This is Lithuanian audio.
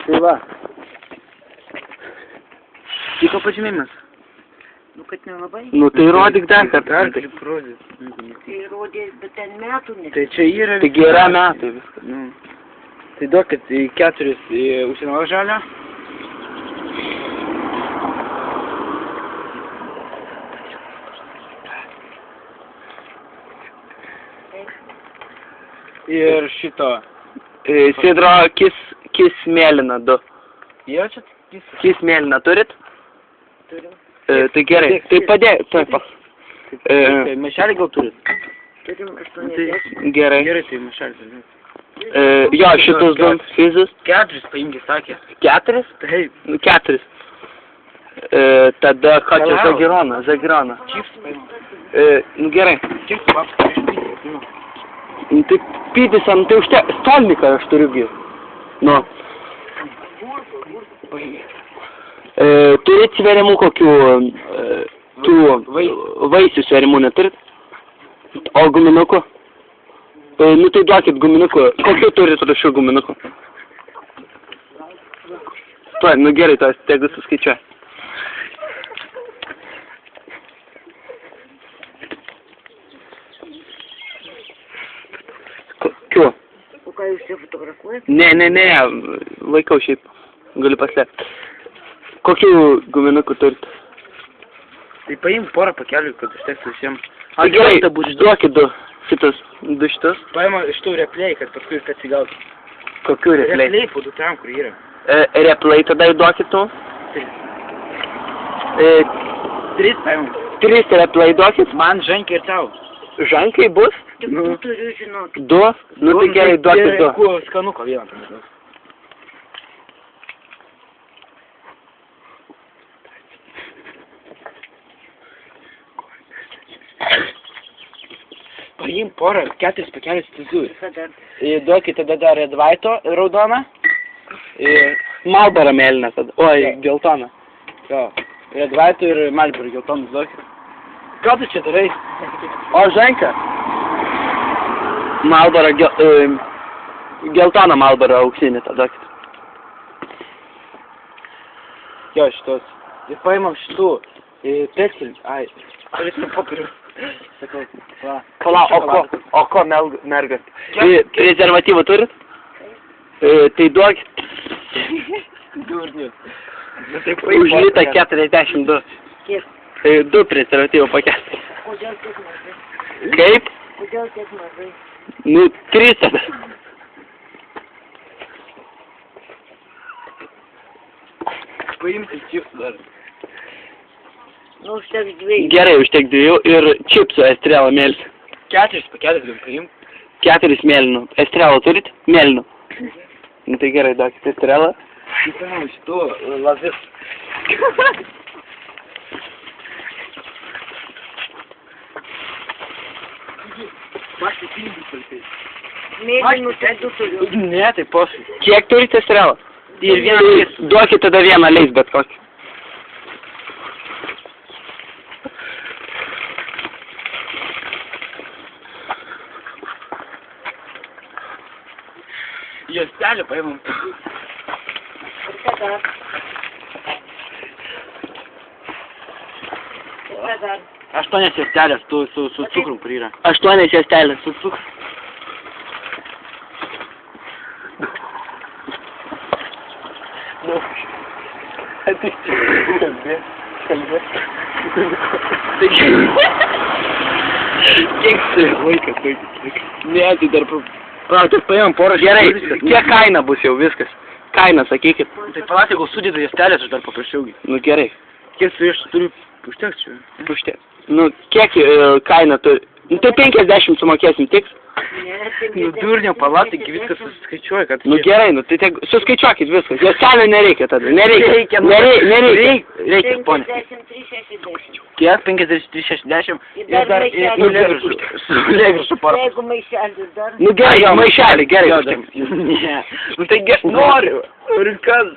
Tai va. Tiko pažymėjimas. Nu, kad nelabai. Nu, tai rodyk dar kartą. Dar kaip rodys. Tai rodė, bet ten metų ne. Tai čia yra... Tai gera metai viskas. Nu. Tai duokit 4 užsienio žalio. Ir šito. Sidro kis mėlyna 2. Jaučiat? Kis mėlyna turit? Turim. Tai gerai. Tai padėk. Taip. Tai maišelį gal turit? Turim 80. Gerai. Gerai, tai maišelį. Jo, šitus 2 fizus. 4 paimkit, sakė. 4? Taip. 4. Tada ką čia Keliau. Zagirona. Čips paimkit. Nu gerai. Čips papskai išpydė. Nu tai pydysam, tai užtek. Stolniką aš turiu gi. Nu. Turit sveriamų kokių tų vaisių sveriamų neturit? O guminukų? Nu tai duokit guminukų. Kokių turit rūšių guminukų? Tuoj, nu gerai, to tegu suskaičiuoja. Kokių? O ką jūs čia fotografuojat? Ne, laikau šiaip. Galiu paslėpti. Kokių guminukų turit? Tai paimk porą pakelių, kad užtektų visiems. Tai gerai, duokit 2. Šitus. 2 šitus. Paima iš tų replėjai, kad paskui jūs atsigautų. Kokių replay? Replėjai po 2 ten, kur yra. Replay tada duokit tu. 3 paimam. 3 replay duokit. Man ženkai ir tau. Ženkai bus? Tik tu turiu žinoti. 2? Nu tai gerai, duokit 2. Kuo skanuko vieną paimam. Paim porą, 4 pakelius tizų. Duokit tada dar Red White'o raudoną. Marlboro mėlyną tada. Oi, geltoną. Jo, Red White'o ir Marlboro geltonus duokit. Ką tu čia darai? O ženka? Marlboro geltoną Marlboro auksinį tada duokit. Jo, šitos. Ir paimam šitų. Tekstil. Ai, turėsim popierių. Sakau, va. Pala, o ko mergas? Prezervatyvą turit? Tai duokit. Durnius. Už litą 42. Kiek? 2 prezervatyvų paketai. Kodėl tiek mažai? Kaip? Kodėl tiek mažai? Nu, 3 tada. Paimti čipsų dar. Nu, užteks 2. Gerai, užtek 2 ir čipsų estrelą mėlyną. 4 pakelius gali paimti. 4 mėlynų. Estrelą turit? Mėlynų. Nu tai gerai, duokit estrelą. Paimam šitų lazis. Paštai pinigus palpėjai. Mėlynų tai 2 turiu. Ne, tai posai. Kiek turit estrelą? Ir vieną leis. Duokit tada vieną leis bet kokį. Juostelį paimam. Ir tada. Ir tada. 8 juostelės su cukrum, kur yra. 8 juostelės. Su cukrum. Kiek laikas. Ne, tai dar tai paimam porą. Gerai, kiek kaina bus jau viskas? Kaina, sakykit. Tai palauk, jeigu sudėda juostelės, aš dar paprašiau. Nu gerai. Kiek su iš turiu užteks čia? Užteks. Nu, kiek kaina turi? Nu, tai 50 sumokėsim, tiks? Nu, durnio, palauk, taigi viskas suskaičiuoja, kad... Nu gerai, nu tai suskaičiuokit viskas. Juostelio nereikia tada. Nereikia. Reikia, ponė. 53,60. Kiek? 53,60. Ir dar maišelį. Su lėgrišu porą. Jeigu maišelį dar. Nu gerai, maišelį, gerai. Ne. Nu taigi aš noriu. Ir kas?